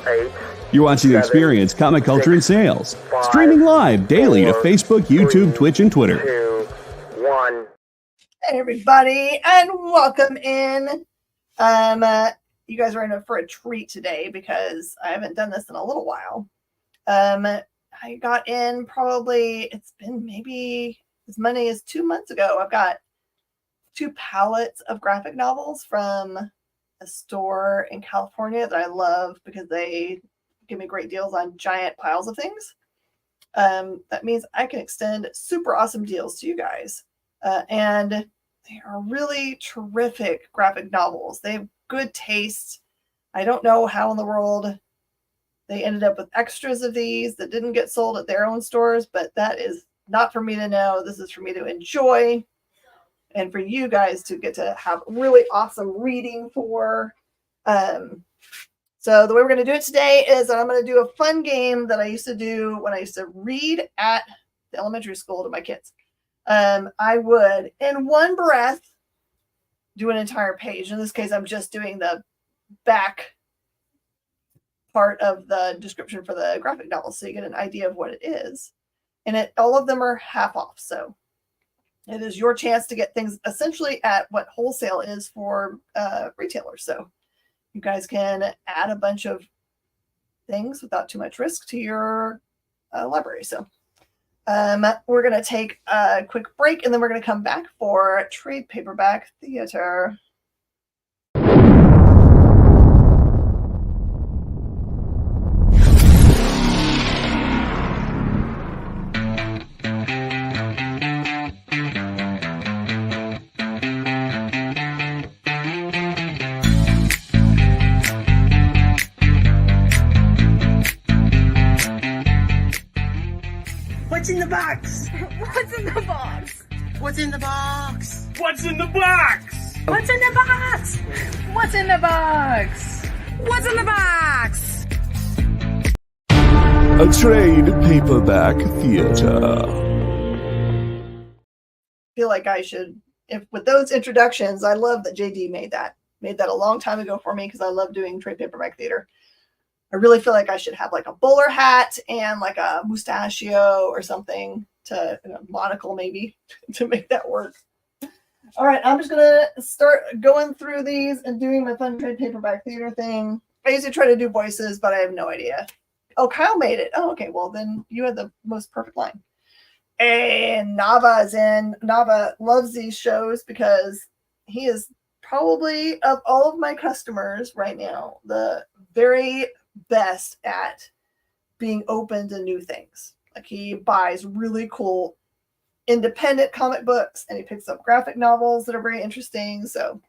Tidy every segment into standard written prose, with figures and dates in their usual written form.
8. You're watching the Experience Comic Culture and Sales. Streaming live daily to Facebook, YouTube, Twitch, and Twitter. 2, 1. Hey everybody, and welcome in. You guys are in for a treat today because I haven't done this in a little while. I got in probably, it's been maybe as many as 2 months ago. I've got 2 pallets of graphic novels from a store in California that I love because they give me great deals on giant piles of things. That means I can extend super awesome deals to you guys. And they are really terrific graphic novels. They have good taste. I don't know how in the world they ended up with extras of these that didn't get sold at their own stores, but that is not for me to know. This is for me to enjoy and for you guys to get to have really awesome reading for. So the way we're going to do it today is that I'm going to do a fun game that I used to do when I used to read at the elementary school to my kids. I would, in one breath, do an entire page. In this case, I'm just doing the back part of the description for the graphic novel, so you get an idea of what it is. And all of them are half off, so it is your chance to get things essentially at what wholesale is for retailers. So you guys can add a bunch of things without too much risk to your library. So we're going to take a quick break, and then we're going to come back for trade paperback theater. What's in the box? What's in the box? What's in the box? What's in the box? What's in the box? What's in the box? What's in the box? A trade paperback theater. I feel like I should, if with those introductions, I love that JD made that a long time ago for me because I love doing trade paperback theater. I really feel like I should have like a bowler hat and like a mustachio or something to monocle maybe to make that work. All right, I'm just gonna start going through these and doing my fun trade paperback theater thing. I usually try to do voices, but I have no idea. Oh, Kyle made it. Oh, okay. Well, then you had the most perfect line. And Nava is in. Nava loves these shows because he is probably, of all of my customers right now, the very best at being open to new things. Like, he buys really cool independent comic books and he picks up graphic novels that are very interesting. So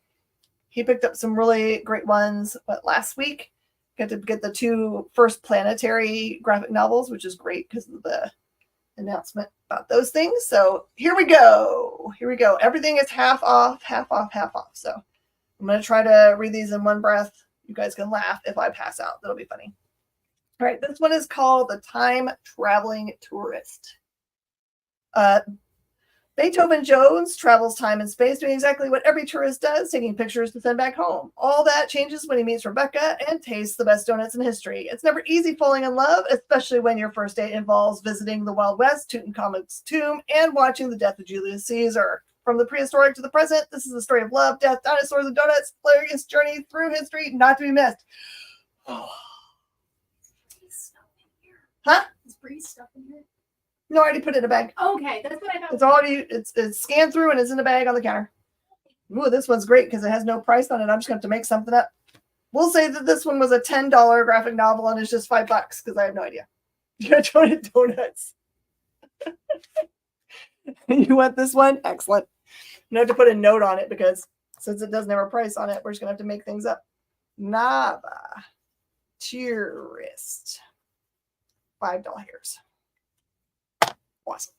he picked up some really great ones. But last week, got to get the 2 first Planetary graphic novels, which is great because of the announcement about those things. So here we go. Everything is half off. So I'm going to try to read these in one breath. You guys can laugh if I pass out. That'll be funny. All right, this one is called The Time Traveling Tourist. Beethoven Jones travels time and space, doing exactly what every tourist does, taking pictures to send back home. All that changes when he meets Rebecca and tastes the best donuts in history. It's never easy falling in love, especially when your first date involves visiting the Wild West, Tutankhamun's tomb, and watching the death of Julius Caesar. From the prehistoric to the present, this is a story of love, death, dinosaurs, and donuts. Hilarious journey through history, not to be missed. Oh. Huh? Is Bree's stuff in here? No, I already put it in a bag. Okay, that's what I thought. It's already, it's scanned through and it's in a bag on the counter. Ooh, this one's great because it has no price on it. I'm just going to have to make something up. We'll say that this one was a $10 graphic novel and it's just $5 because I have no idea. You got donuts. You want this one? Excellent. I'm going to have to put a note on it because since it doesn't have a price on it, we're just going to have to make things up. Nava. Tourist. $5. Awesome.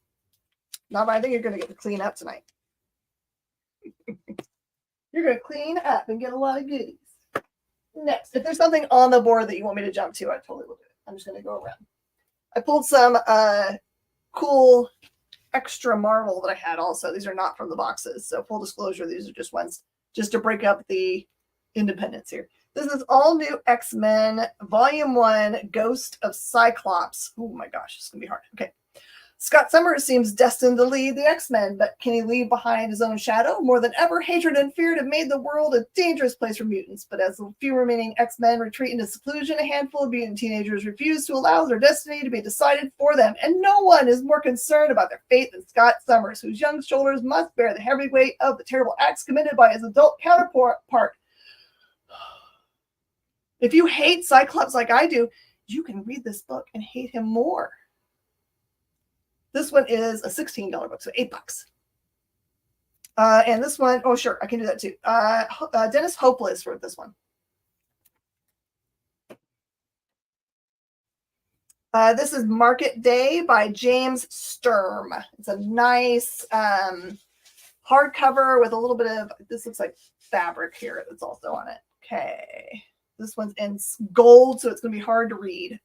Nava, I think you're going to get to clean up tonight. You're going to clean up and get a lot of goodies. Next, if there's something on the board that you want me to jump to, I totally will do it. I'm just going to go around. I pulled some cool extra Marvel that I had also. These are not from the boxes. So full disclosure, these are just ones just to break up the independence here. This is All New X-Men, Volume 1, Ghost of Cyclops. Oh my gosh, this is going to be hard. Okay. Scott Summers seems destined to lead the X-Men, but can he leave behind his own shadow? More than ever, hatred and fear have made the world a dangerous place for mutants. But as the few remaining X-Men retreat into seclusion, a handful of mutant teenagers refuse to allow their destiny to be decided for them. And no one is more concerned about their fate than Scott Summers, whose young shoulders must bear the heavy weight of the terrible acts committed by his adult counterpart. If you hate Cyclops like I do, you can read this book and hate him more. This one is a $16 book, so $8. And this one, oh, sure, I can do that too. Dennis Hopeless wrote this one. This is Market Day by James Sturm. It's a nice hardcover with a little bit of, this looks like fabric here that's also on it. Okay. This one's in gold, so it's going to be hard to read.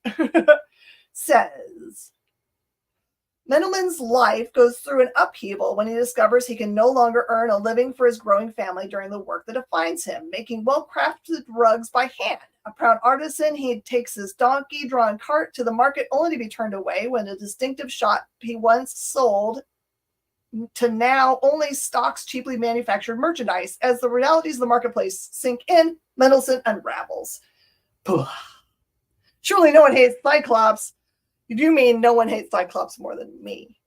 Says, Mendelman's life goes through an upheaval when he discovers he can no longer earn a living for his growing family during the work that defines him, making well-crafted rugs by hand. A proud artisan, he takes his donkey-drawn cart to the market only to be turned away when a distinctive shop he once sold to now only stocks cheaply manufactured merchandise. As the realities of the marketplace sink in, Mendelsohn unravels. Surely no one hates Cyclops. You do mean no one hates Cyclops more than me.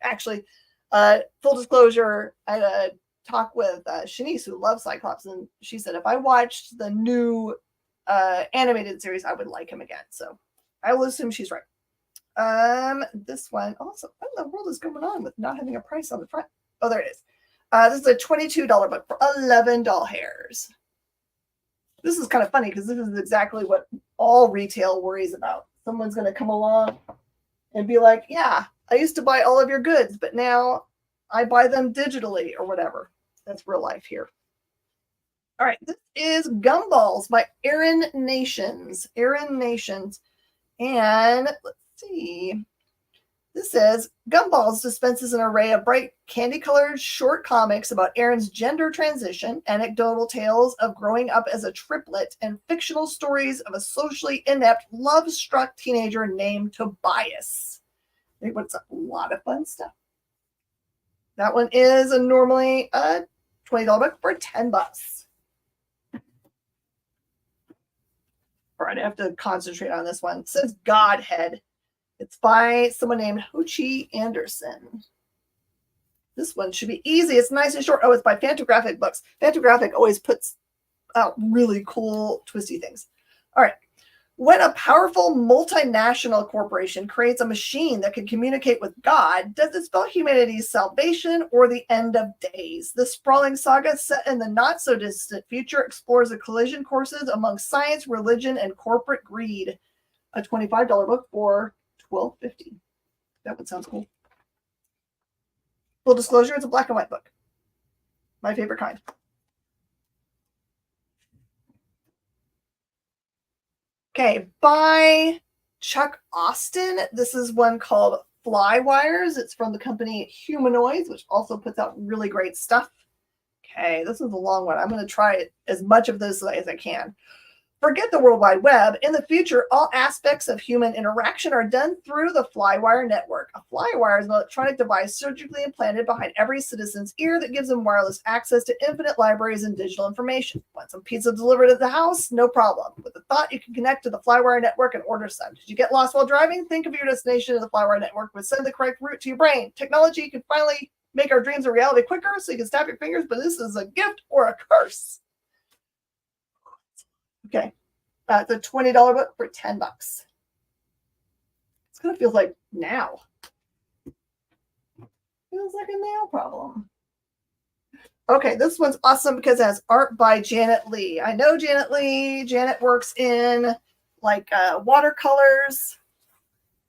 Actually, full disclosure, I had a talk with Shanice, who loves Cyclops, and she said if I watched the new animated series, I would like him again. So I will assume she's right. This one also, what in the world is going on with not having a price on the front? Oh, there it is. This is a $22 book for 11 doll hairs. This is kind of funny because this is exactly what all retail worries about. Someone's going to come along and be like, yeah, I used to buy all of your goods, but now I buy them digitally or whatever. That's real life here. All right, this is Gumballs by Aaron Nations. Aaron Nations. And let's see. This says, Gumballs dispenses an array of bright candy-colored short comics about Aaron's gender transition, anecdotal tales of growing up as a triplet, and fictional stories of a socially inept, love-struck teenager named Tobias. It's a lot of fun stuff. That one is normally a $20 book for $10. All right, I have to concentrate on this one. It says Godhead. It's by someone named Hochi Anderson. This one should be easy. It's nice and short. Oh, it's by Fantagraphic Books. Fantagraphic always puts out really cool, twisty things. All right. When a powerful multinational corporation creates a machine that can communicate with God, does it spell humanity's salvation or the end of days? The sprawling saga set in the not-so-distant future explores the collision courses among science, religion, and corporate greed. A $25 book for $12.50. That one sounds cool. Full disclosure, it's a black and white book. My favorite kind. Okay, by Chuck Austin. This is one called Flywires. It's from the company Humanoids, which also puts out really great stuff. Okay, this is a long one. I'm going to try as much of this as I can. Forget the World Wide Web. In the future, all aspects of human interaction are done through the Flywire network. A flywire is an electronic device surgically implanted behind every citizen's ear that gives them wireless access to infinite libraries and digital information. Want some pizza delivered at the house? No problem. With the thought, you can connect to the Flywire network and order some. Did you get lost while driving? Think of your destination to the Flywire network, but send the correct route to your brain. Technology can finally make our dreams a reality quicker, so you can snap your fingers, but this is a gift or a curse. Okay, it's a $20 book for $10. It's kind of feels like now. Feels like a nail problem. Okay, this one's awesome because it has art by Janet Lee. I know Janet Lee. Janet works in like watercolors.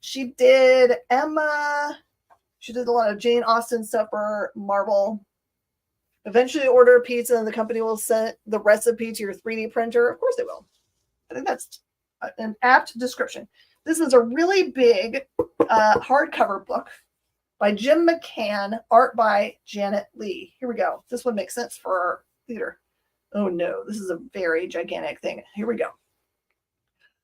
She did Emma. She did a lot of Jane Austen stuff for Marvel. Eventually order a pizza and the company will send the recipe to your 3D printer. Of course they will. I think that's an apt description. This is a really big hardcover book by Jim McCann, art by Janet Lee. Here we go. This one makes sense for our theater. Oh no, this is a very gigantic thing. Here we go.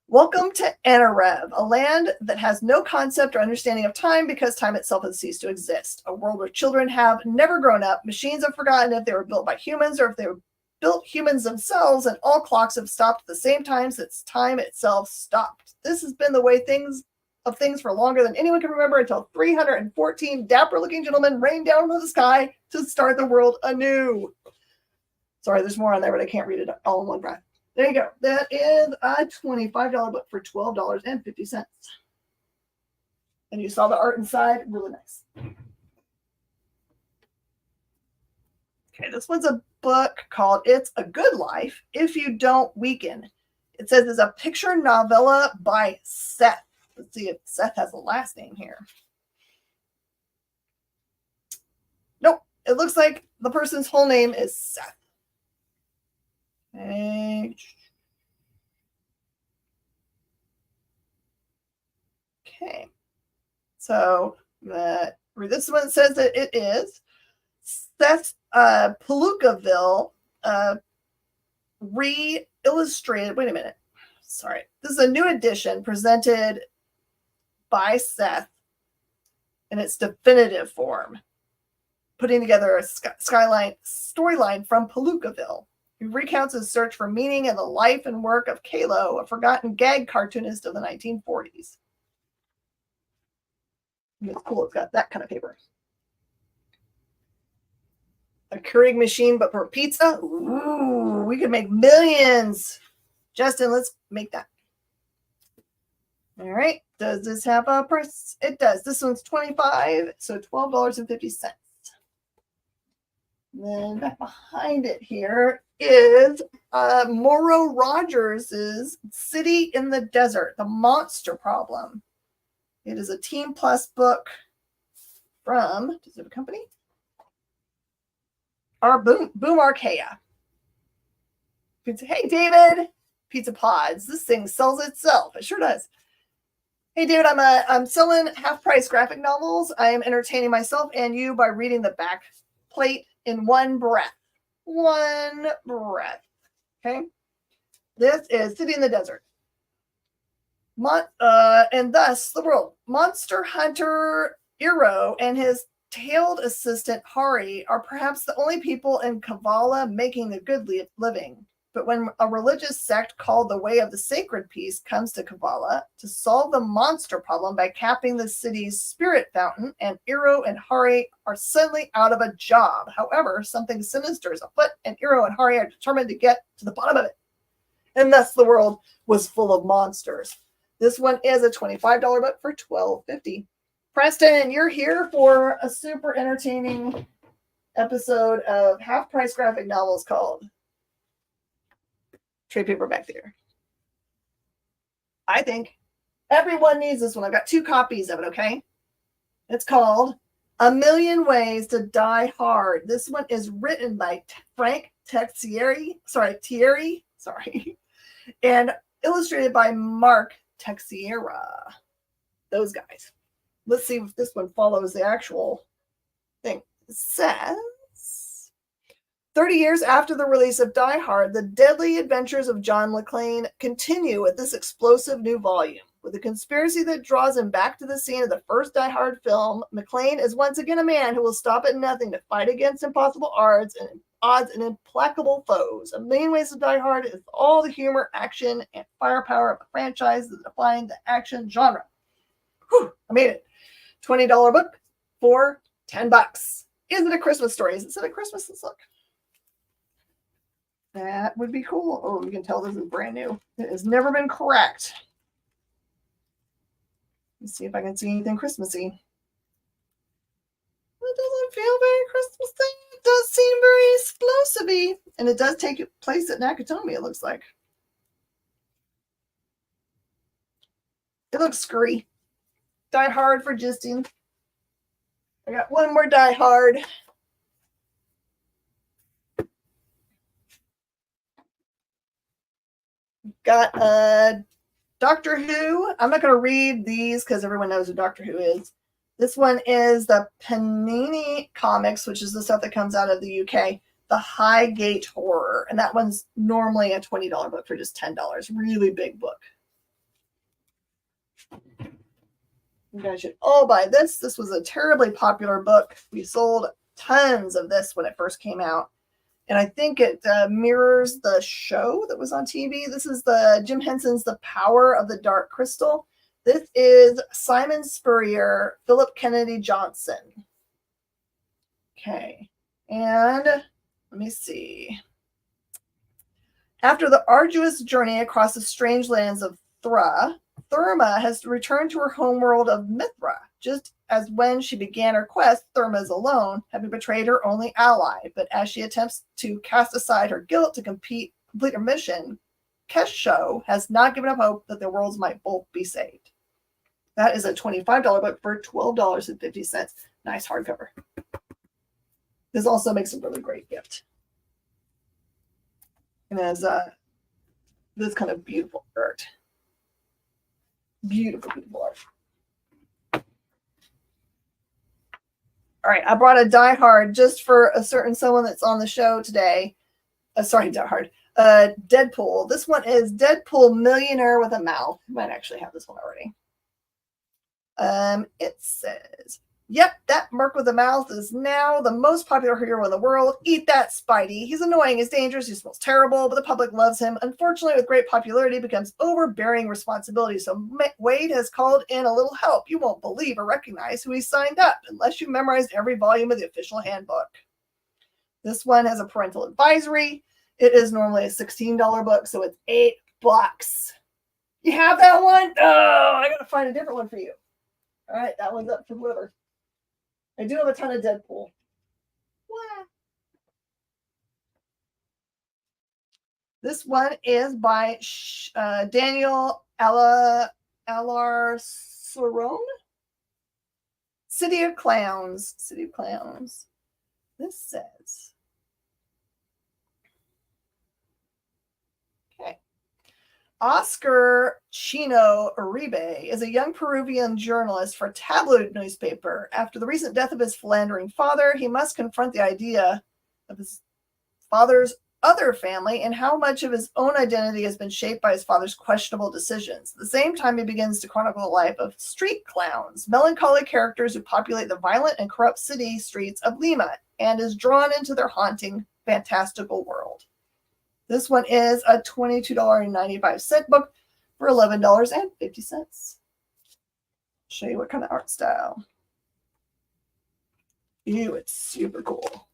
Welcome to Anarev, a land that has no concept or understanding of time because time itself has ceased to exist. A world where children have never grown up, machines have forgotten if they were built by humans or if they were built humans themselves, and all clocks have stopped at the same time since time itself stopped. This has been the way things for longer than anyone can remember until 314 dapper-looking gentlemen rained down from the sky to start the world anew. Sorry, there's more on there, but I can't read it all in one breath. There you go. That is a $25 book for $12.50. And you saw the art inside. Really nice. Okay, this one's a book called It's a Good Life If You Don't Weaken. It says it's a picture novella by Seth. Let's see if Seth has a last name here. Nope. It looks like the person's whole name is Seth. Okay. So this one says that it is Seth Palookaville re-illustrated. Wait a minute. Sorry. This is a new edition presented by Seth in its definitive form, putting together a storyline from Palookaville. He recounts his search for meaning in the life and work of Kalo, a forgotten gag cartoonist of the 1940s. It's cool. It's got that kind of paper. A Keurig machine, but for pizza? Ooh, we could make millions. Justin, let's make that. All right. Does this have a price? It does. This one's $25, so $12.50. Then back behind it here is Morrow Rogers' City in the Desert, The Monster Problem. It is a Team Plus book from, does it have a company? Our Boom Archaea. Hey, David. Pizza Pods. This thing sells itself. It sure does. Hey, David, I'm selling half-price graphic novels. I am entertaining myself and you by reading the back plate in one breath. One breath. Okay? This is City in the Desert. And thus the world. Monster hunter Iro and his tailed assistant Hari are perhaps the only people in Kavala making a good living. But when a religious sect called the Way of the Sacred Peace comes to Kavala to solve the monster problem by capping the city's spirit fountain, and Iro and Hari are suddenly out of a job. However, something sinister is afoot, and Iro and Hari are determined to get to the bottom of it. And thus the world was full of monsters. This one is a $25 book for $12.50. Preston, you're here for a super entertaining episode of half-price graphic novels called Trade Paperback Theater. I think everyone needs this one. I've got 2 copies of it, okay? It's called A Million Ways to Die Hard. This one is written by Frank Thierry, and illustrated by Mark Teixeira. Those guys. Let's see if this one follows the actual thing. It says, 30 years after the release of Die Hard, the deadly adventures of John McClane continue with this explosive new volume. With a conspiracy that draws him back to the scene of the first Die Hard film, McClane is once again a man who will stop at nothing to fight against impossible odds and implacable foes. A Million Ways to Die Hard is all the humor, action, and firepower of a franchise that define the action genre. Whew, I made it. $20 book for $10. Is it a Christmas story? Is it a Christmas? Let's look. That would be cool. Oh, you can tell this is brand new. It has never been cracked. Let's see if I can see anything Christmassy. It doesn't feel very Christmassy. It does seem very explosive-y. And it does take place at Nakatomi, it looks like. It looks scurry. Die Hard for Justin. I got one more Die Hard. Got Doctor Who. I'm not going to read these because everyone knows who Doctor Who is. This one is the Panini Comics, which is the stuff that comes out of the UK. The Highgate Horror. And that one's normally a $20 book for just $10. Really big book. You guys should all buy this. This was a terribly popular book. We sold tons of this when it first came out. And I think it mirrors the show that was on TV. This is the Jim Henson's The Power of the Dark Crystal. This is Simon Spurrier, Philip Kennedy Johnson. Okay. And let me see. After the arduous journey across the strange lands of Therma has returned to her homeworld of Mithra. Just as when she began her quest, Therma is alone, having betrayed her only ally. But as she attempts to cast aside her guilt to complete her mission, Kesho has not given up hope that their worlds might both be saved. That is a $25 book for $12.50. Nice hardcover. This also makes a really great gift. And has this kind of beautiful art. Beautiful, beautiful art. All right, I brought a Die Hard just for a certain someone that's on the show today. Sorry, Die Hard. Deadpool. This one is Deadpool Millionaire with a Mouth. I might actually have this one already. It says, yep, that merc with a mouth is now the most popular hero in the world. Eat that, Spidey. He's annoying, he's dangerous, he smells terrible, but the public loves him. Unfortunately, with great popularity, becomes overbearing responsibility. So Wade has called in a little help. You won't believe or recognize who he signed up unless you memorized every volume of the official handbook. This one has a parental advisory. It is normally a $16 book, so it's $8. You have that one? Oh, I gotta find a different one for you. All right, that one's up for whoever. I do have a ton of Deadpool. Wow. This one is by Daniel Alarcerone. City of Clowns. City of Clowns. This says, okay. Oscar Chino Uribe is a young Peruvian journalist for a tabloid newspaper. After the recent death of his philandering father, he must confront the idea of his father's other family and how much of his own identity has been shaped by his father's questionable decisions. At the same time, he begins to chronicle the life of street clowns, melancholy characters who populate the violent and corrupt city streets of Lima, and is drawn into their haunting, fantastical world. This one is a $22.95 book for $11.50. Show you what kind of art style. Ew, it's super cool.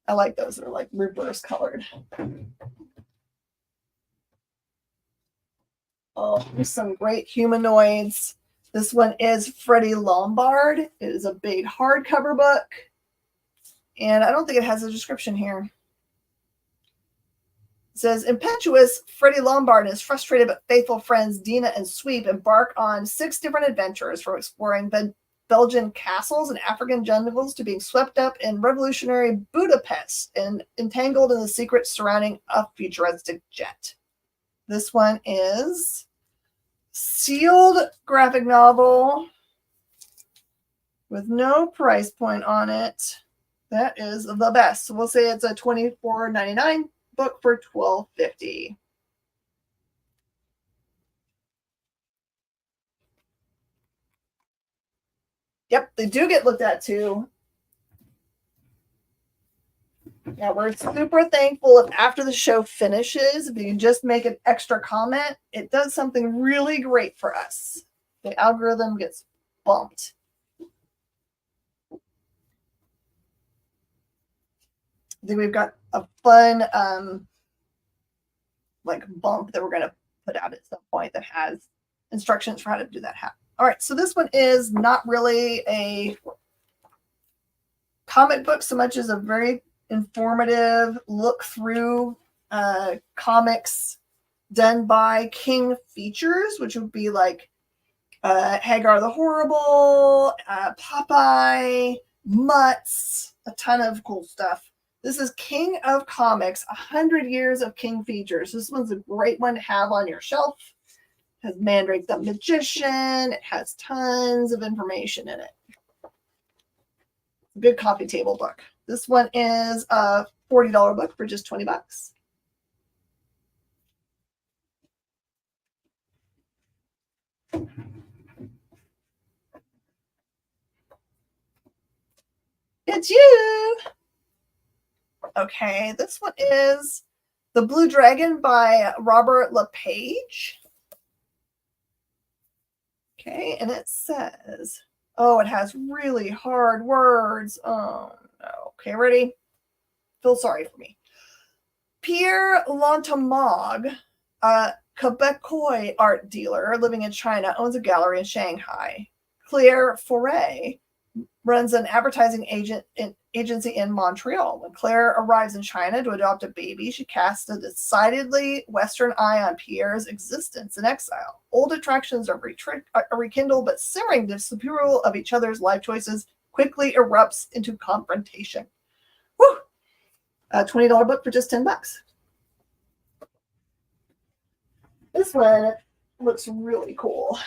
I like those that are like reverse colored. Oh, there's some great humanoids. This one is Freddie Lombard. It is a big hardcover book. And I don't think it has a description here. It says, impetuous Freddie Lombard and his frustrated but faithful friends Dina and Sweep embark on 6 different adventures, from exploring Belgian castles and African jungles to being swept up in revolutionary Budapest and entangled in the secrets surrounding a futuristic jet. This one is sealed graphic novel with no price point on it. That is the best. So we'll say it's a $24.99 book for $12.50. Yep, they do get looked at too. Now, we're super thankful if after the show finishes, if you can just make an extra comment, it does something really great for us. The algorithm gets bumped. I think we've got a fun like bump that we're going to put out at some point that has instructions for how to do that happen. All right, so this one is not really a comic book so much as a very informative look through comics done by King Features, which would be like Hagar the Horrible, Popeye, Mutts, a ton of cool stuff. This is King of Comics, 100 Years of King Features. This one's a great one to have on your shelf. It has Mandrake the Magician. It has tons of information in it. good coffee table book. This one is a $40 book for just 20 bucks. It's you. Okay, this one is The Blue Dragon by Robert LePage. Okay, and it says, oh, it has really hard words. Oh, no. Okay, ready? Feel sorry for me. Pierre Lantamog, a Quebecois art dealer living in China, owns a gallery in Shanghai. Claire Foray runs an advertising agency in Montreal. When Claire arrives in China to adopt a baby, she casts a decidedly Western eye on Pierre's existence in exile. Old attractions are rekindled, but simmering disapproval of each other's life choices quickly erupts into confrontation. Woo! A $20 book for just 10 bucks. This one looks really cool.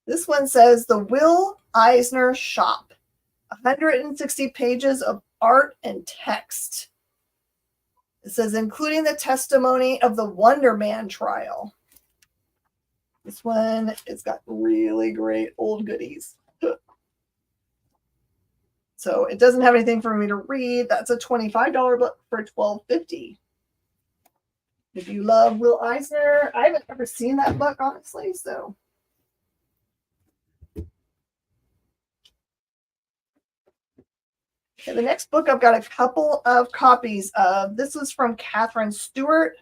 This one says The Will Eisner Shop. 160 pages of art and text. It says, including the testimony of the Wonder Man trial. This one, it's got really great old goodies. So it doesn't have anything for me to read. That's a $25 book for $12.50. If you love Will Eisner, I haven't ever seen that book, honestly, so. Okay, the next book I've got a couple of copies of. This is from Catherine Stewart.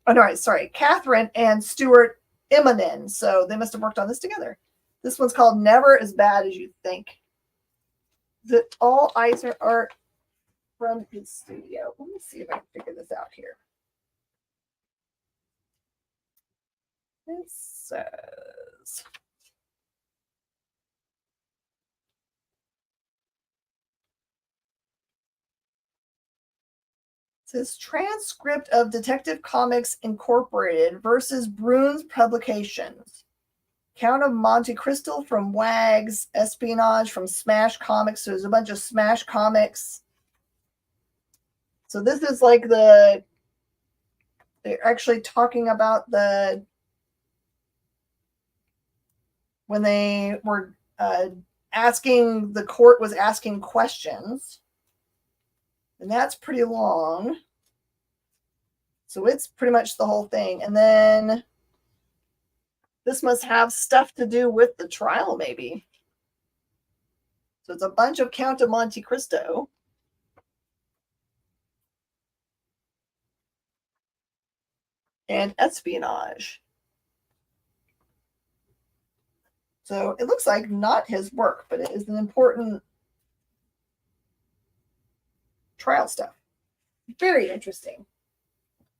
Oh, no, sorry. Catherine and Stuart Immonen. So they must have worked on this together. This one's called Never As Bad As You Think. The all Eisner art from his studio. Let me see if I can figure this out here. It says... This transcript of Detective Comics Incorporated versus Bruns Publications. Count of Monte Cristo from Wags, Espionage from Smash Comics. So there's a bunch of Smash Comics. So this is like they're actually talking about when they were the court was asking questions. And that's pretty long. So it's pretty much the whole thing. And then this must have stuff to do with the trial, maybe. So it's a bunch of Count of Monte Cristo. And espionage. So it looks like not his work, but it is an important trial stuff. Very interesting.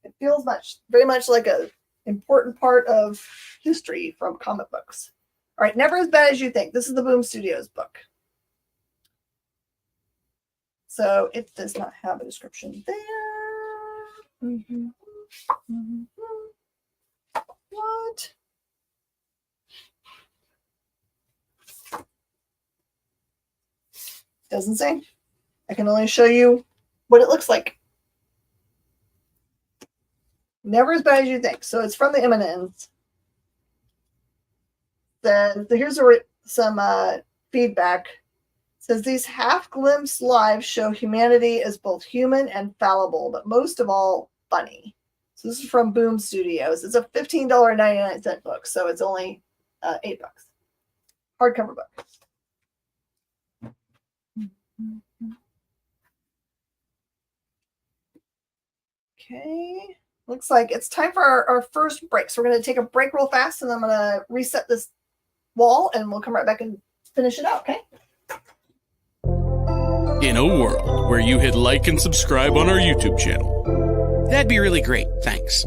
It feels very much like an important part of history from comic books. All right, Never As Bad As You Think. This is the Boom Studios book. So it does not have a description there. What? Doesn't say. I can only show you what it looks like. Never As Bad As You Think. So it's from the Immonens. Then here's some feedback. It says these half-glimpsed lives show humanity as both human and fallible, but most of all, funny. So this is from Boom Studios. It's a $15.99 book, so it's only $8. Hardcover book. Okay, looks like it's time for our first break. So we're going to take a break real fast, and I'm going to reset this wall, and we'll come right back and finish it out, okay? In a world where you hit like and subscribe on our YouTube channel, that'd be really great, thanks.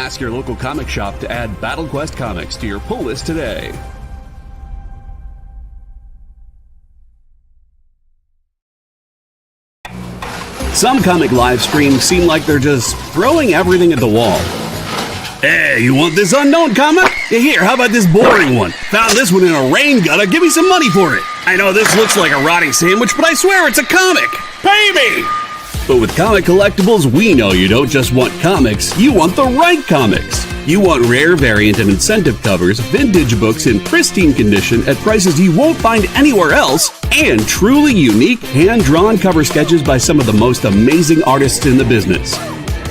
Ask your local comic shop to add Battle Quest comics to your pull list today. Some comic live streams seem like they're just throwing everything at the wall. Hey, you want this unknown comic? Yeah, here, how about this boring one? Found this one in a rain gutter, give me some money for it. I know this looks like a rotting sandwich, but I swear it's a comic. Pay me! But with Comic Collectibles, we know you don't just want comics, you want the right comics. You want rare variant and incentive covers, vintage books in pristine condition at prices you won't find anywhere else, and truly unique hand-drawn cover sketches by some of the most amazing artists in the business.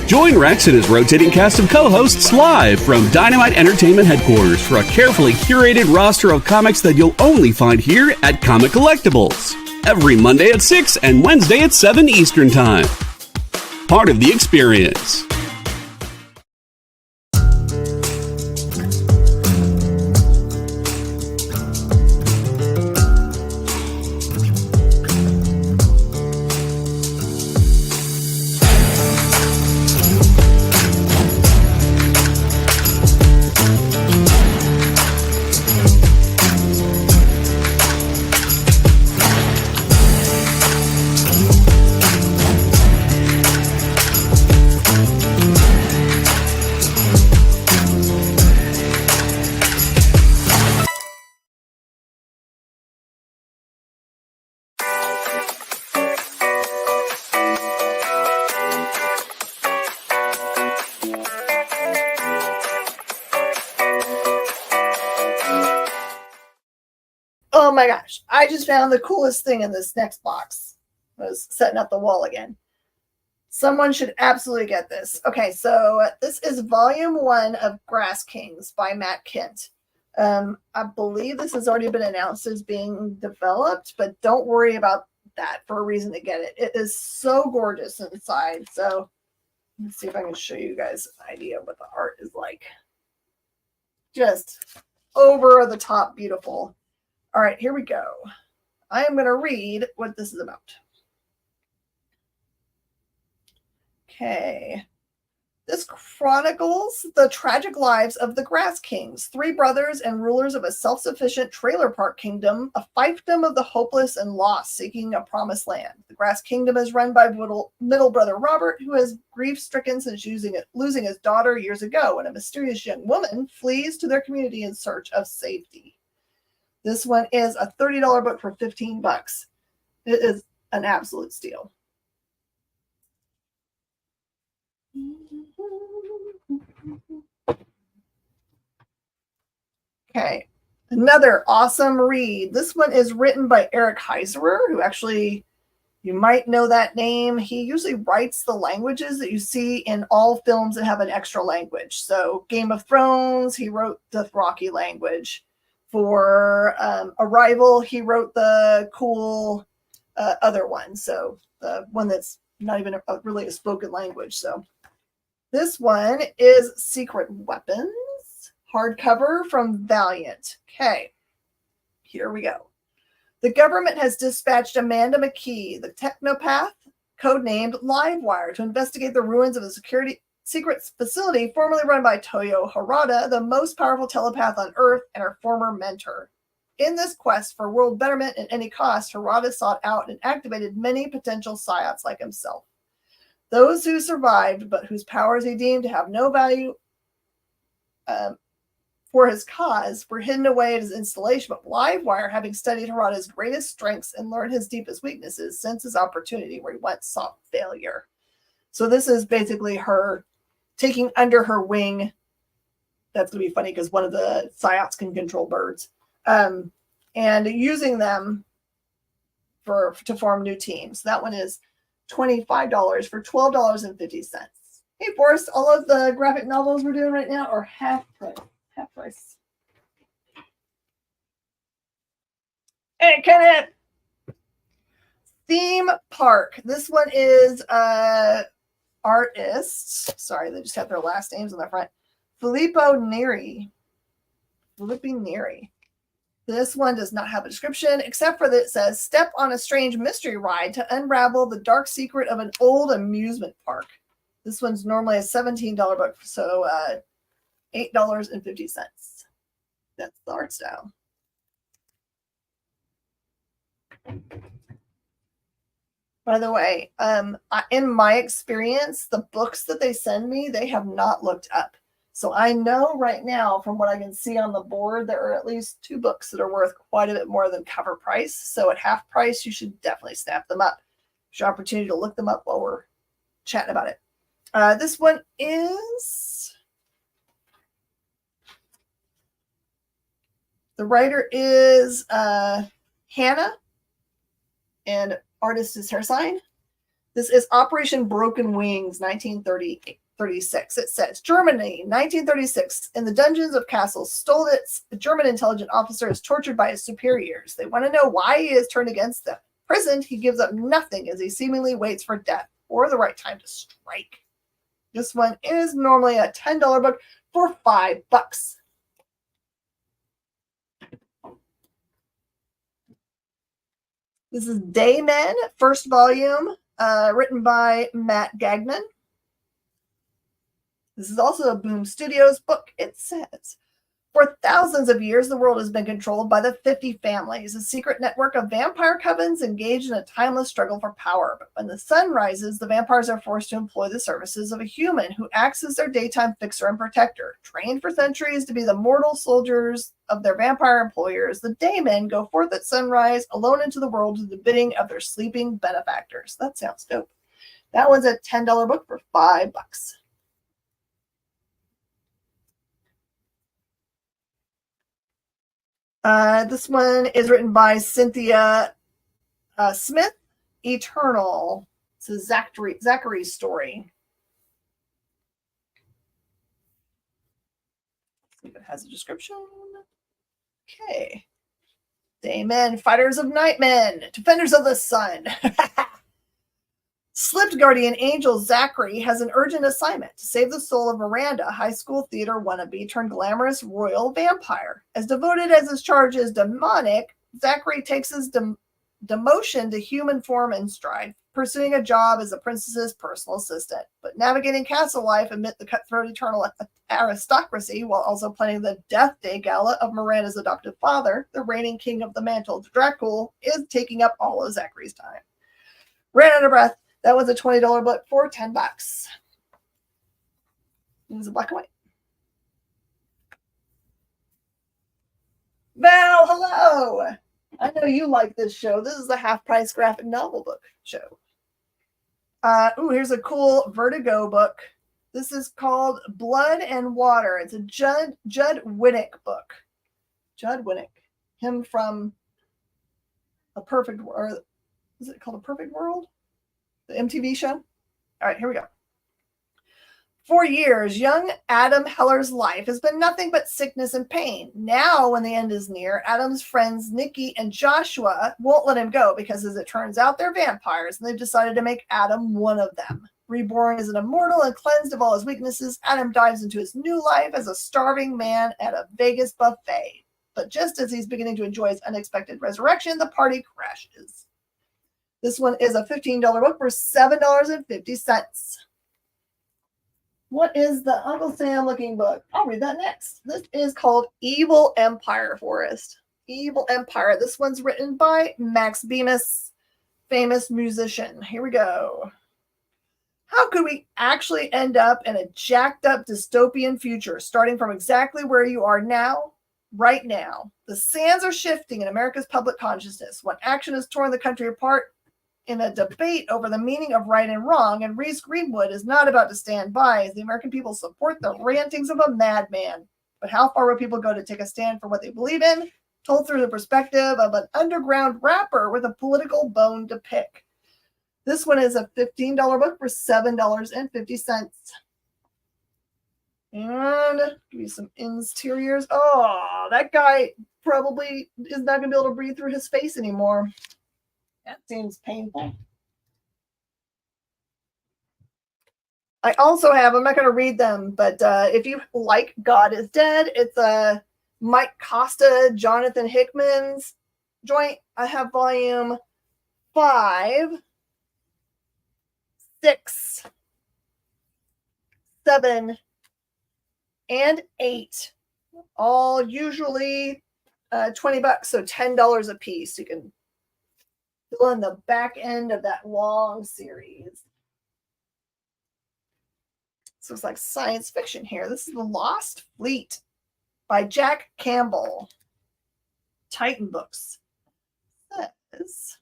Join Rex and his rotating cast of co-hosts live from Dynamite Entertainment headquarters for a carefully curated roster of comics that you'll only find here at Comic Collectibles. Every Monday at 6 and Wednesday at 7 Eastern Time. Part of the experience. Oh my gosh, I just found the coolest thing in this next box. I was setting up the wall again. Someone should absolutely get this. Okay, so this is volume 1 of Grass Kings by Matt Kent. I believe this has already been announced as being developed, but don't worry about that for a reason to get it. It is so gorgeous inside. So let's see if I can show you guys an idea of what the art is like. Just over the top beautiful. All right, here we go. I am going to read what this is about. Okay. This chronicles the tragic lives of the Grass Kings, 3 brothers and rulers of a self-sufficient trailer park kingdom, a fiefdom of the hopeless and lost seeking a promised land. The Grass Kingdom is run by middle brother Robert, who is grief-stricken since losing his daughter years ago when a mysterious young woman flees to their community in search of safety. This one is a $30 book for $15. It is an absolute steal. Okay, another awesome read. This one is written by Eric Heiserer, who actually, you might know that name. He usually writes the languages that you see in all films that have an extra language. So Game of Thrones, he wrote the Dothraki language. For Arrival, he wrote the cool other one. So the one that's not even really a spoken language. So this one is Secret Weapons, hardcover from Valiant. Okay, here we go. The government has dispatched Amanda McKee, the technopath, codenamed Livewire, to investigate the ruins of a secret facility formerly run by Toyo Harada, the most powerful telepath on Earth and her former mentor. In this quest for world betterment at any cost, Harada sought out and activated many potential psiots like himself. Those who survived, but whose powers he deemed to have no value for his cause, were hidden away at his installation. But Livewire, having studied Harada's greatest strengths and learned his deepest weaknesses, sensed his opportunity where he once sought failure. So this is basically her taking under her wing. That's going to be funny because one of the psiots can control birds. And using them to form new teams. That one is $25 for $12.50. Hey, Forrest, all of the graphic novels we're doing right now are half price. Half price. Hey, Kenneth! Theme Park. This one is artists. Sorry, they just have their last names on the front. Filippo Neri. This one does not have a description, except for that it says, step on a strange mystery ride to unravel the dark secret of an old amusement park. This one's normally a $17 book, so $8.50. That's the art style. By the way, in my experience, the books that they send me, they have not looked up. So I know right now, from what I can see on the board, there are at least 2 books that are worth quite a bit more than cover price. So at half price, you should definitely snap them up. It's your opportunity to look them up while we're chatting about it. This one is... The writer is Hannah, and artist is Hersign. This is Operation Broken Wings, 1936. It says, Germany, 1936. In the dungeons of Castle Stolitz, a German intelligent officer is tortured by his superiors. They want to know why he is turned against them. Imprisoned, he gives up nothing as he seemingly waits for death or the right time to strike. This one is normally a $10 book for $5. This is Daymen, first volume, written by Matt Gagnon. This is also a Boom Studios book. It says, for thousands of years, the world has been controlled by the 50 families, a secret network of vampire covens engaged in a timeless struggle for power. But when the sun rises, the vampires are forced to employ the services of a human who acts as their daytime fixer and protector. Trained for centuries to be the mortal soldiers of their vampire employers, the daymen go forth at sunrise, alone into the world to the bidding of their sleeping benefactors. That sounds dope. That one's a $10 book for $5. This one is written by Cynthia Smith, Eternal. It's a Zachary story. Let's see if it has a description. Okay. Daymen, fighters of nightmen, defenders of the sun. Slipped guardian angel Zachary has an urgent assignment to save the soul of Miranda, high school theater wannabe turned glamorous royal vampire. As devoted as his charge is demonic, Zachary takes his demotion to human form in stride, pursuing a job as the princess's personal assistant. But navigating castle life amid the cutthroat eternal aristocracy, while also planning the death day gala of Miranda's adoptive father, the reigning king of the mantle, Dracul, is taking up all of Zachary's time. Ran out of breath. That was a $20 book for $10. It was a black and white. Val, hello. I know you like this show. This is the half price graphic novel book show. Here's a cool Vertigo book. This is called Blood and Water. It's a Judd Winnick book. Judd Winnick. Him from A Perfect World. Is it called A Perfect World? The MTV show? All right, here we go. For years, young Adam Heller's life has been nothing but sickness and pain. Now, when the end is near, Adam's friends Nikki and Joshua won't let him go because, as it turns out, they're vampires, and they've decided to make Adam one of them. Reborn as an immortal and cleansed of all his weaknesses, Adam dives into his new life as a starving man at a Vegas buffet. But just as he's beginning to enjoy his unexpected resurrection, the party crashes. This one is a $15 book for $7.50. What is the Uncle Sam looking book? I'll read that next. This is called Evil Empire, Forrest. Evil Empire. This one's written by Max Bemis, famous musician. Here we go. How could we actually end up in a jacked up dystopian future, starting from exactly where you are now, right now? The sands are shifting in America's public consciousness. When action has torn the country apart in a debate over the meaning of right and wrong, and Reese Greenwood is not about to stand by as the American people support the rantings of a madman. But how far will people go to take a stand for what they believe in, told through the perspective of an underground rapper with a political bone to pick? This one is a $15 book for $7.50. And give you some interiors. Oh, that guy probably is not going to be able to breathe through his face anymore. That seems painful. I also have, I'm not going to read them, but if you like God is Dead, it's a Mike Costa, Jonathan Hickman's joint. I have volume 5, 6, 7, and 8. All usually $20, so $10 a piece. You can fill in the back end of that long series. So it's like science fiction here. This is The Lost Fleet by Jack Campbell. Titan Books. Says,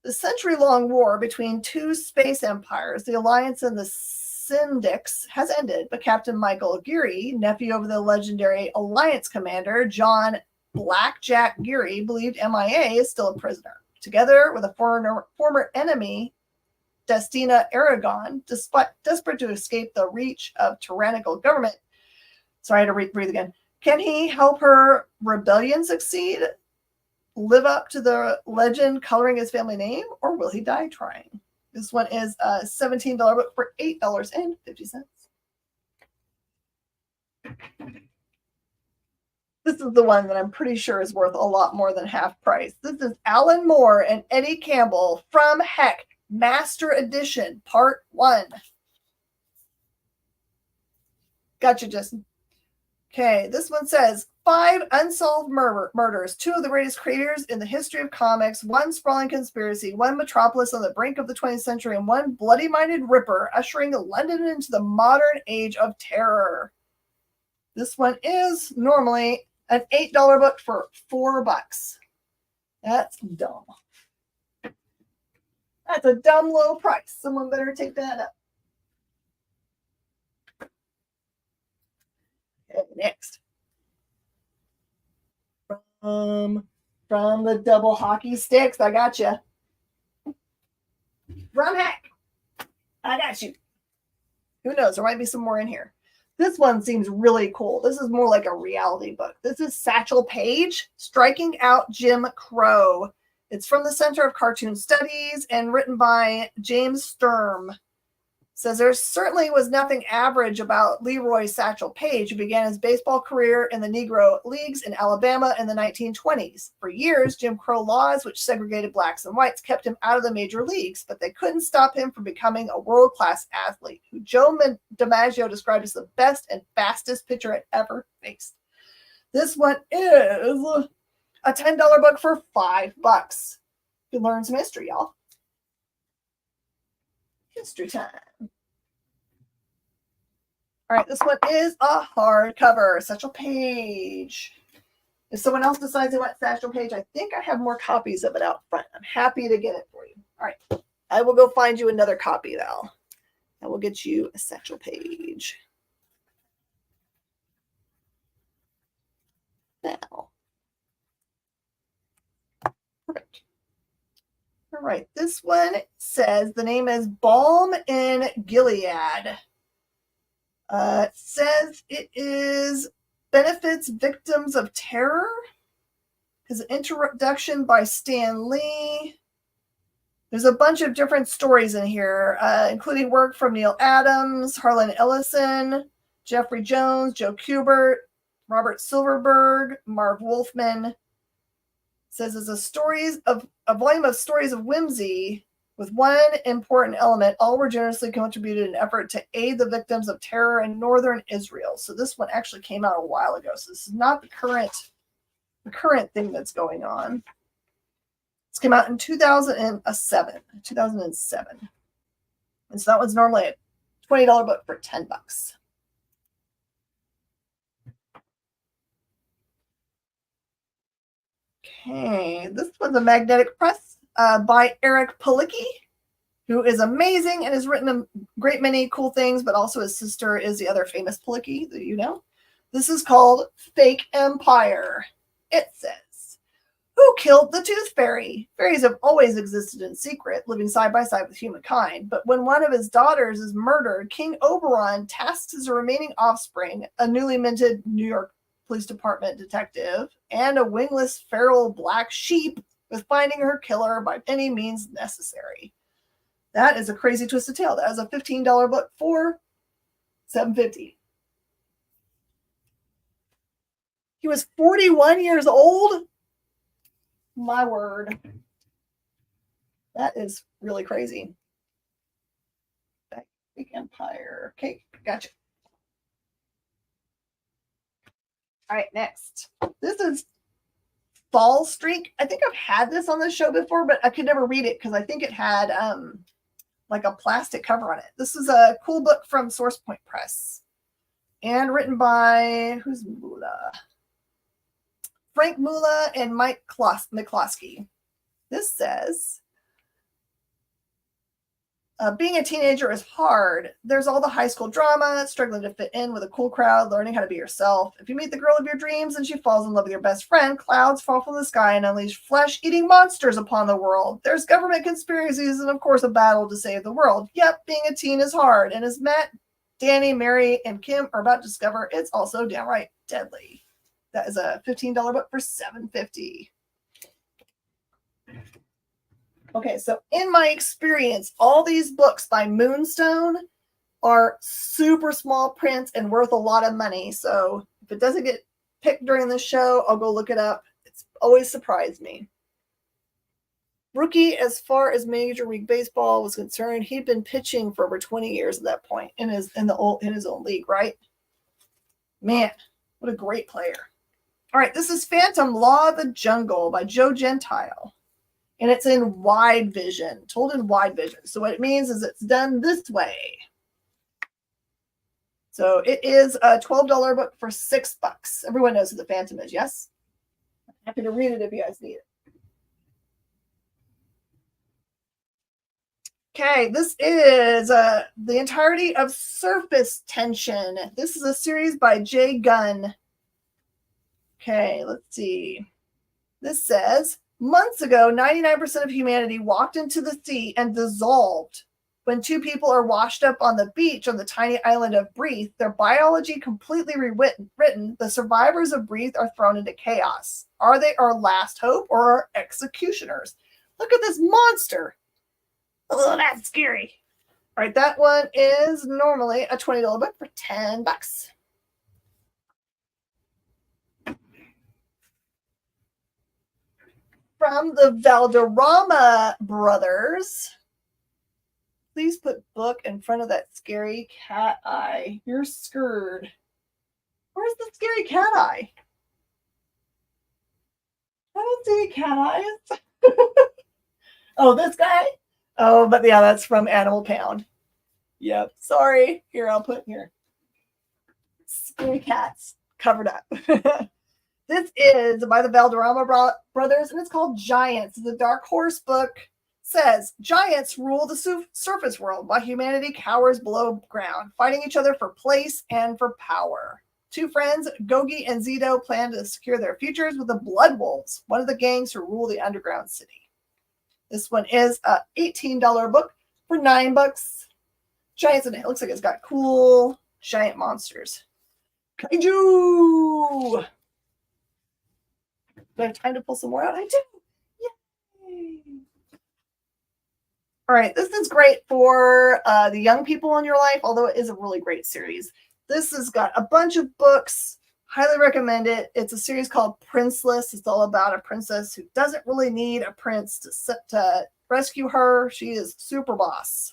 the century-long war between two space empires, the Alliance and the Syndics, has ended, but Captain Michael Geary, nephew of the legendary Alliance commander John Blackjack Geary, believed MIA, is still a prisoner. Together with a former enemy, Destina Aragon, desperate to escape the reach of tyrannical government. Sorry, I had to breathe again. Can he help her rebellion succeed? Live up to the legend coloring his family name, or will he die trying? This one is a $17 book for $8.50. This is the one that I'm pretty sure is worth a lot more than half price. This is Alan Moore and Eddie Campbell from Heck, Master Edition, Part 1. Gotcha, Justin. Okay, this one says 5 unsolved murders, 2 of the greatest creators in the history of comics, 1 sprawling conspiracy, 1 metropolis on the brink of the 20th century, and 1 bloody-minded ripper ushering London into the modern age of terror. This one is normally an $8 book for $4. That's dumb. That's a dumb low price. Someone better take that up. Okay, next. From the double hockey sticks, I got you. From Heck, I got you. Who knows? There might be some more in here. This one seems really cool. This is more like a reality book. This is Satchel Paige, Striking Out Jim Crow. It's from the Center of Cartoon Studies and written by James Sturm. Says there certainly was nothing average about Leroy Satchel Paige, who began his baseball career in the Negro Leagues in Alabama in the 1920s. For years, Jim Crow laws, which segregated blacks and whites, kept him out of the major leagues, but they couldn't stop him from becoming a world-class athlete, who Joe DiMaggio described as the best and fastest pitcher it ever faced. This one is a $10 book for $5. You learn some history, y'all. History time. All right, this one is a hardcover, Satchel Paige. If someone else decides they want Satchel Paige, I think I have more copies of it out front. I'm happy to get it for you. All right, I will go find you another copy, though. I will get you a Satchel Paige. Now. Perfect. All right, this one says the name is Balm in Gilead. It says it is benefits victims of terror. Has an introduction by Stan Lee. There's a bunch of different stories in here, including work from Neil Adams, Harlan Ellison, Jeffrey Jones, Joe Kubert, Robert Silverberg, Marv Wolfman. Says it's a volume of stories of whimsy with one important element. All were generously contributed in an effort to aid the victims of terror in northern Israel. So this one actually came out a while ago. So this is not the current thing that's going on. This came out in 2007. And so that one's normally a $20 book for $10. Okay, this was a magnetic press by Eric Palicki, who is amazing and has written a great many cool things, but also his sister is the other famous Palicki that you know. This is called Fake Empire. It says, who killed the Tooth Fairy? Fairies have always existed in secret, living side by side with humankind. But when one of his daughters is murdered, King Oberon tasks his remaining offspring, a newly minted New York Police Department detective, and a wingless feral black sheep with finding her killer by any means necessary. That is a crazy twisted tale. That is a $15 book for $7.50. He was 41 years old. My word. That is really crazy. Big Empire. Okay. gotcha. All right, next. This is Fall Streak. I think I've had this on the show before, but I could never read it because I think it had like a plastic cover on it. This is a cool book from Source Point Press and written by, who's Mula? Frank Mula and Mike McCloskey. This says, being a teenager is hard. There's all the high school drama, struggling to fit in with a cool crowd, learning how to be yourself. If you meet the girl of your dreams and she falls in love with your best friend, clouds fall from the sky and unleash flesh-eating monsters upon the world. There's government conspiracies and, of course, a battle to save the world. Yep, being a teen is hard. And as Matt, Danny, Mary, and Kim are about to discover, it's also downright deadly. That is a $15 book for $7.50. Okay, so in my experience, all these books by Moonstone are super small prints and worth a lot of money. So if it doesn't get picked during the show, I'll go look it up. It's always surprised me. Rookie, as far as Major League Baseball was concerned, he'd been pitching for over 20 years at that point in his own league, right? Man, what a great player. All right, this is Phantom Law of the Jungle by Joe Gentile. And it's in wide vision, told in wide vision. So what it means is it's done this way. So it is a $12 book for $6. Everyone knows who the Phantom is, yes? I'm happy to read it if you guys need it. Okay, this is the entirety of Surface Tension. This is a series by Jay Gunn. Okay, let's see. This says, months ago, 99% of humanity walked into the sea and dissolved. When two people are washed up on the beach on the tiny island of Breathe, their biology completely rewritten, the survivors of Breathe are thrown into chaos. Are they our last hope or our executioners? Look at this monster. Oh, that's scary. All right, that one is normally a $20 book for $10. From the Valderrama brothers. Please put book in front of that scary cat eye. You're scared. Where's the scary cat eye? I don't see cat eyes. Oh, this guy? Oh, but yeah, that's from Animal Pound. Yep. Sorry. Here, I'll put here. Scary cats covered up. This is by the Valderrama brothers, and it's called Giants. The Dark Horse book says, giants rule the surface world while humanity cowers below ground, fighting each other for place and for power. Two friends, Gogi and Zito, plan to secure their futures with the Blood Wolves, one of the gangs who rule the underground city. This one is a $18 book for $9. Giants, and it looks like it's got cool giant monsters. Kaiju! Do I have time to pull some more out? I do. Yay! All right, this is great for the young people in your life, although it is a really great series. This has got a bunch of books. Highly recommend it. It's a series called Princeless. It's all about a princess who doesn't really need a prince to rescue her. She is super boss.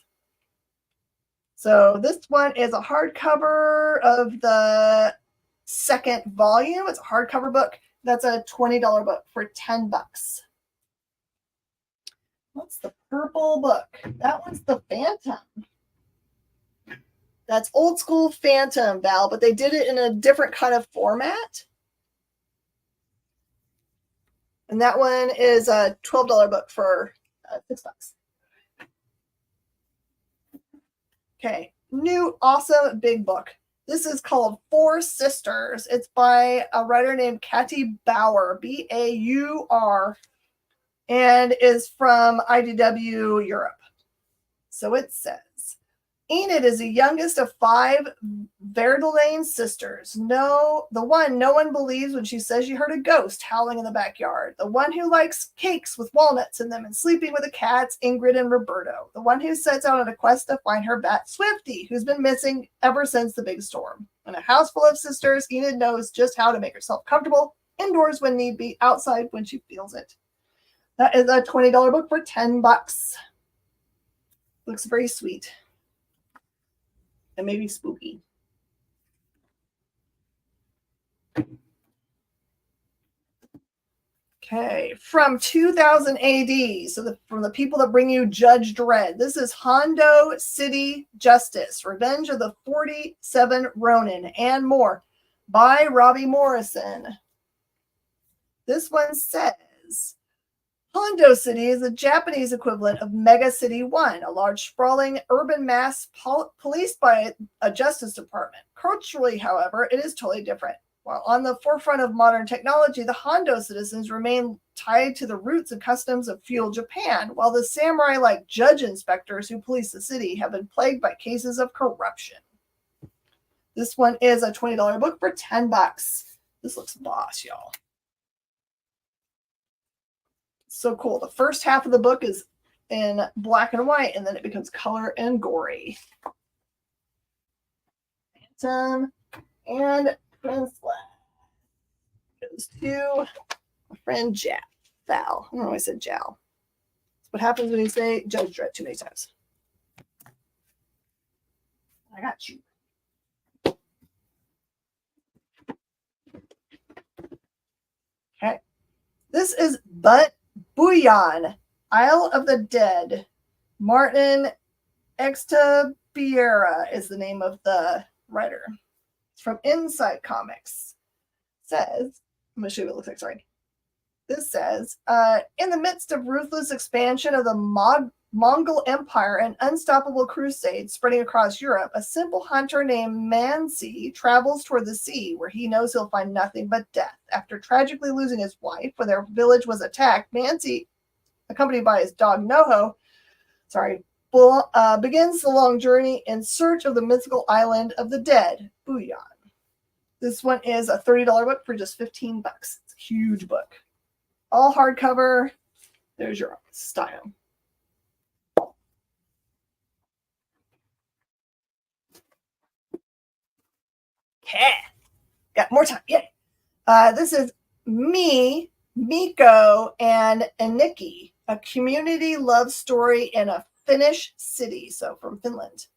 So this one is a hardcover of the second volume. It's a hardcover book. That's a $20 book for $10. What's the purple book? That one's the Phantom. That's old school Phantom, Val, but they did it in a different kind of format. And that one is a $12 book for $6. Okay, new awesome big book. This is called Four Sisters. It's by a writer named Katty Bauer, B-A-U-R, and is from IDW Europe. So it says, Enid is the youngest of 5 Verdelaine sisters. The one no one believes when she says she heard a ghost howling in the backyard. The one who likes cakes with walnuts in them and sleeping with the cats, Ingrid and Roberto. The one who sets out on a quest to find her bat, Swifty, who's been missing ever since the big storm. In a house full of sisters, Enid knows just how to make herself comfortable, indoors when need be, outside when she feels it. That is a $20 book for $10. Looks very sweet. and maybe spooky. Okay, from 2000 AD, so from the people that bring you Judge Dredd, this is Hondo City Justice, Revenge of the 47 Ronin, and more, by Robbie Morrison. This one says, Hondo City is the Japanese equivalent of Mega City 1, a large sprawling urban mass policed by a justice department. Culturally, however, it is totally different. While on the forefront of modern technology, the Hondo citizens remain tied to the roots and customs of feudal Japan, while the samurai-like judge inspectors who police the city have been plagued by cases of corruption. This one is a $20 book for $10. This looks boss, y'all. So cool. The first half of the book is in black and white, and then it becomes color and gory. Phantom and Prince goes to my friend Val. I don't know why I said Jal. That's what happens when you say Judge Dredd too many times. I got you. Okay. This is But Bouillon, Isle of the Dead. Martin Extabiera is the name of the writer. It's from Inside Comics. It says, I'm going to show you what it looks like, sorry. This says, in the midst of ruthless expansion of the Mongol Empire and unstoppable crusades spreading across Europe, a simple hunter named Mansi travels toward the sea, where he knows he'll find nothing but death. After tragically losing his wife when their village was attacked, Mansi, accompanied by his dog Noho, begins the long journey in search of the mythical island of the dead, Bouillon. This one is a $30 book for just $15. It's a huge book. All hardcover. There's your style. Okay. Got more time. Yay. This is Me, Miko, and Aniki, a community love story in a Finnish city. So from Finland.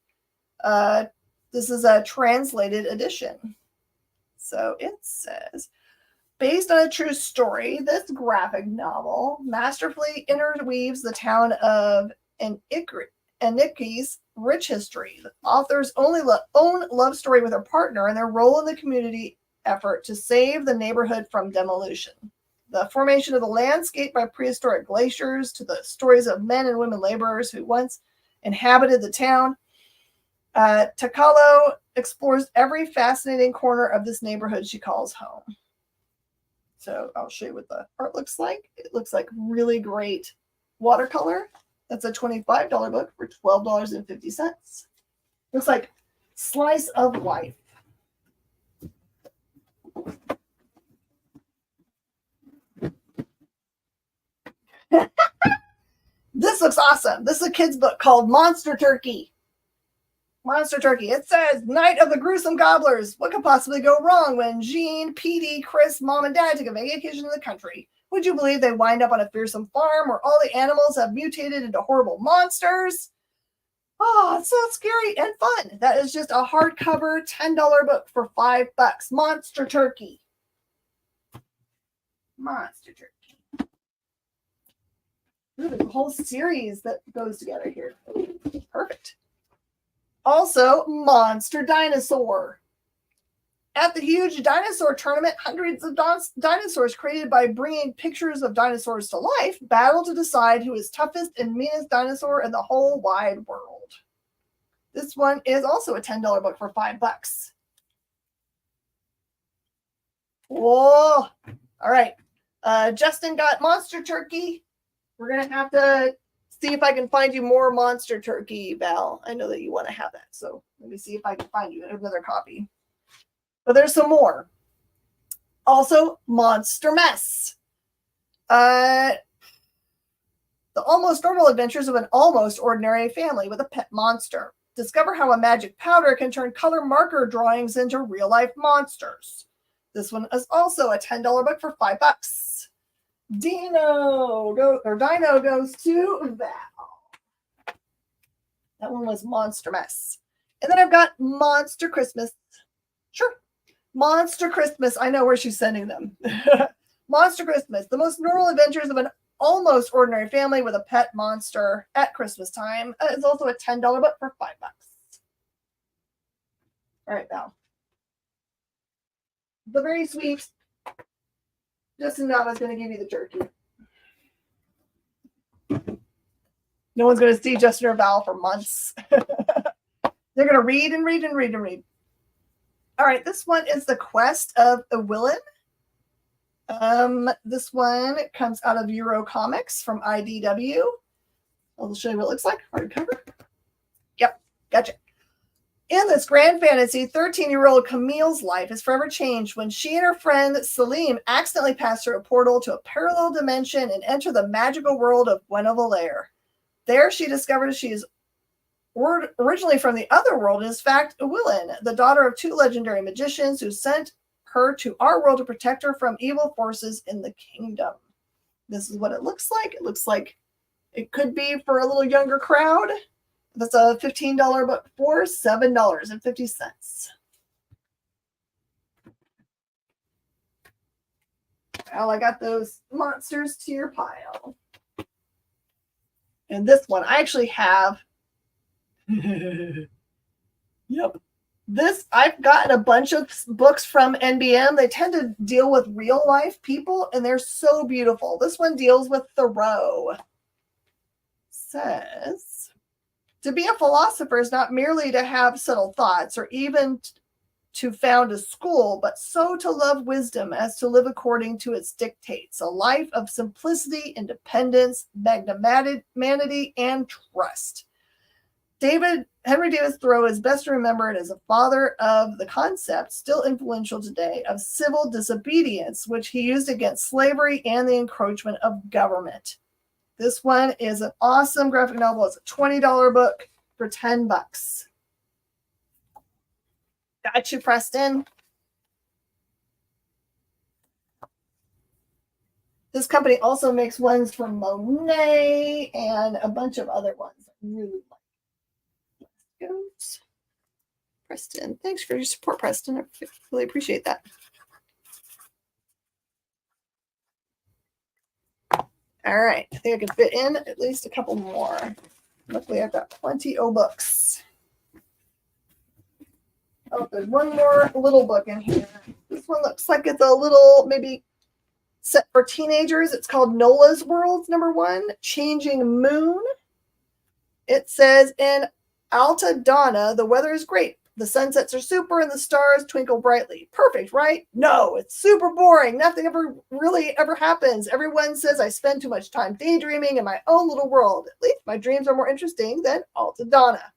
This is a translated edition. So it says, based on a true story, this graphic novel masterfully interweaves the town of Aniki's rich history, the author's own love story with her partner, and their role in the community effort to save the neighborhood from demolition. The formation of the landscape by prehistoric glaciers to the stories of men and women laborers who once inhabited the town. Takalo explores every fascinating corner of this neighborhood she calls home. So I'll show you what the art looks like. It looks like really great watercolor. That's a $25 book for $12.50. Looks like slice of life. This looks awesome. This is a kid's book called Monster Turkey. Monster Turkey. It says, Night of the Gruesome Gobblers. What could possibly go wrong when Jean, Petey, Chris, Mom, and Dad take a vacation to the country? Would you believe they wind up on a fearsome farm where all the animals have mutated into horrible monsters? Oh, it's so scary and fun. That is just a hardcover $10 book for $5. Monster Turkey. Monster Turkey. Ooh, there's a whole series that goes together here. Ooh, perfect. Also, Monster Dinosaur. At the huge dinosaur tournament, hundreds of dinosaurs created by bringing pictures of dinosaurs to life battle to decide who is toughest and meanest dinosaur in the whole wide world. This one is also a $10 book for $5. Whoa. All right. Justin got Monster Turkey. We're going to have to see if I can find you more Monster Turkey, Val. I know that you want to have that. So let me see if I can find you another copy. But there's some more. Also, Monster Mess. The almost normal adventures of an almost ordinary family with a pet monster. Discover how a magic powder can turn color marker drawings into real-life monsters. This one is also a $10 book for $5. Dino goes to Val. That one was Monster Mess. And then I've got Monster Christmas. Sure. Monster Christmas. I know where she's sending them. Monster Christmas. The most normal adventures of an almost ordinary family with a pet monster at Christmas time. It's also a $10 book for $5. All right, Val. The very sweet Justin Nava's going to give you the turkey. No one's going to see Justin or Val for months. They're going to read and read and read and read. All right, this one is The Quest of Ewillin. This one comes out of Euro Comics from IDW. I'll show you what it looks like. Hardcover. Yep, gotcha. In this grand fantasy, 13-year-old Camille's life is forever changed when she and her friend Salim accidentally pass through a portal to a parallel dimension and enter the magical world of Guinevere. There, she discovers she is originally from the other world and is, in fact, Ewillin, the daughter of 2 legendary magicians who sent her to our world to protect her from evil forces in the kingdom. This is what it looks like. It looks like it could be for a little younger crowd. That's a $15 book for $7.50. Well, I got those monsters to your pile. And this one I actually have. Yep. This, I've gotten a bunch of books from NBM. They tend to deal with real life people, and they're so beautiful. This one deals with Thoreau. Says, to be a philosopher is not merely to have subtle thoughts or even to found a school, but so to love wisdom as to live according to its dictates, a life of simplicity, independence, magnanimity, and trust. Henry David Thoreau is best remembered as a father of the concept, still influential today, of civil disobedience, which he used against slavery and the encroachment of government. This one is an awesome graphic novel. It's a $20 book for $10. Got you, Preston. This company also makes ones for Monet and a bunch of other ones. I really like. Goes. Preston, thanks for your support, Preston. I really appreciate that. All right, I think I can fit in at least a couple more. Luckily, I've got plenty of books. Oh, there's one more little book in here. This one looks like it's a little, maybe set for teenagers. It's called Nola's World, #1, Changing Moon. It says, in Alta Donna, the weather is great. The sunsets are super and the stars twinkle brightly. Perfect, right? No, it's super boring. Nothing really ever happens. Everyone says I spend too much time daydreaming in my own little world. At least my dreams are more interesting than Alta Donna.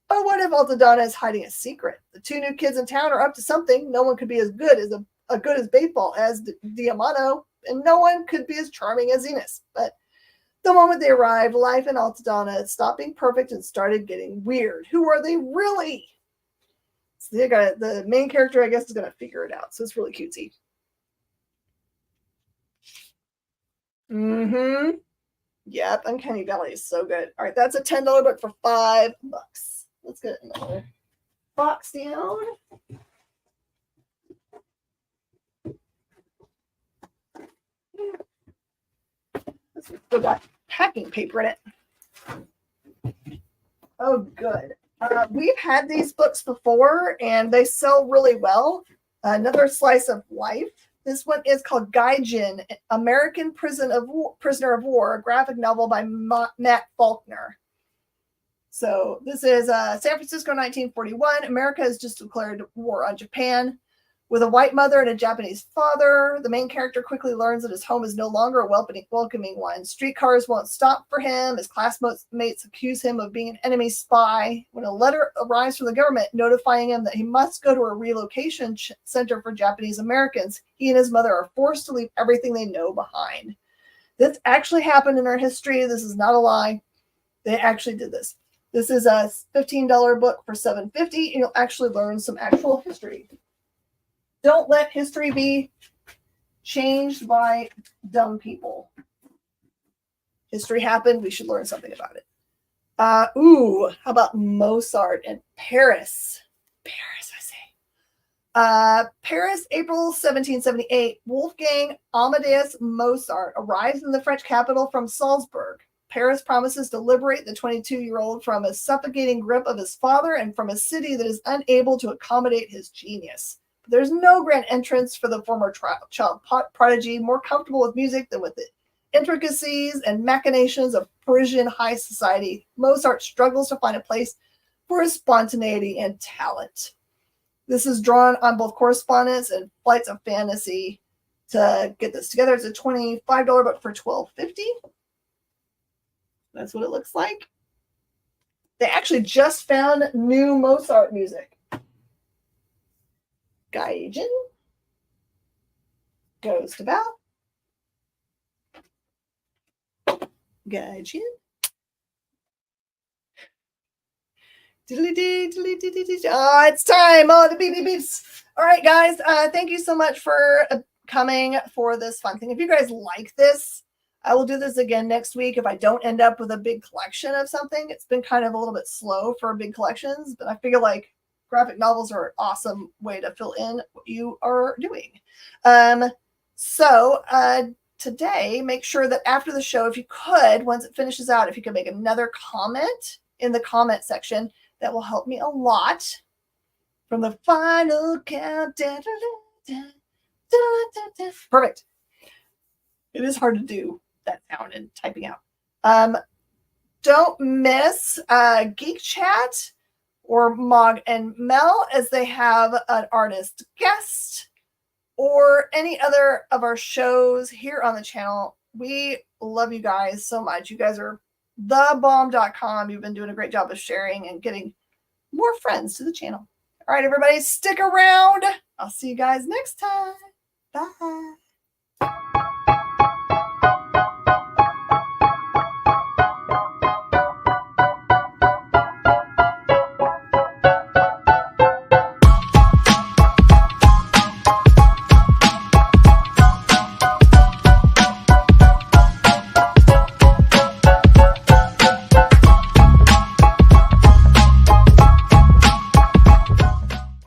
But what if Alta Donna is hiding a secret? The 2 new kids in town are up to something. No one could be as good as baseball as Diamano, and no one could be as charming as Zenas. But the moment they arrived, life in Alta Donna stopped being perfect and started getting weird. Who are they really? So they got the main character, I guess, is going to figure it out. So it's really cutesy. Mm-hmm. Yep, Uncanny Valley is so good. All right, that's a $10 book for $5. Let's get another box down. Still got packing paper in it. Oh, good. We've had these books before, and they sell really well. Another Slice of Life. This one is called Gaijin, American Prisoner of War, a graphic novel by Matt Faulkner. So this is San Francisco, 1941. America has just declared war on Japan. With a white mother and a Japanese father, the main character quickly learns that his home is no longer a welcoming one. Streetcars won't stop for him. His classmates accuse him of being an enemy spy. When a letter arrives from the government notifying him that he must go to a relocation center for Japanese Americans, he and his mother are forced to leave everything they know behind. This actually happened in our history. This is not a lie. They actually did this. This is a $15 book for $7.50, and you'll actually learn some actual history. Don't let history be changed by dumb people. History happened. We should learn something about it. How about Mozart in Paris? Paris, I say. Paris, April 1778. Wolfgang Amadeus Mozart arrives in the French capital from Salzburg. Paris promises to liberate the 22-year-old from a suffocating grip of his father and from a city that is unable to accommodate his genius. But there's no grand entrance for the former child prodigy, more comfortable with music than with the intricacies and machinations of Parisian high society. Mozart struggles to find a place for his spontaneity and talent. This is drawn on both correspondence and flights of fantasy. To get this together, it's a $25 book for $12.50. That's what it looks like. They actually just found new Mozart music. Gaijin goes to Val. Gaijin. Oh, it's time. Oh, the beep, beep, beeps. All right, guys. Thank you so much for coming for this fun thing. If you guys like this, I will do this again next week if I don't end up with a big collection of something. It's been kind of a little bit slow for big collections, but I figure like graphic novels are an awesome way to fill in what you are doing. Today, make sure that after the show, if you could, once it finishes out, if you could make another comment in the comment section, that will help me a lot. From the final countdown. Perfect. It is hard to do that sound and typing out. Don't miss Geek Chat or Mog and Mel, as they have an artist guest, or any other of our shows here on the channel. We love you guys so much. You guys are thebomb.com. You've been doing a great job of sharing and getting more friends to the channel. All right, everybody, stick around. I'll see you guys next time.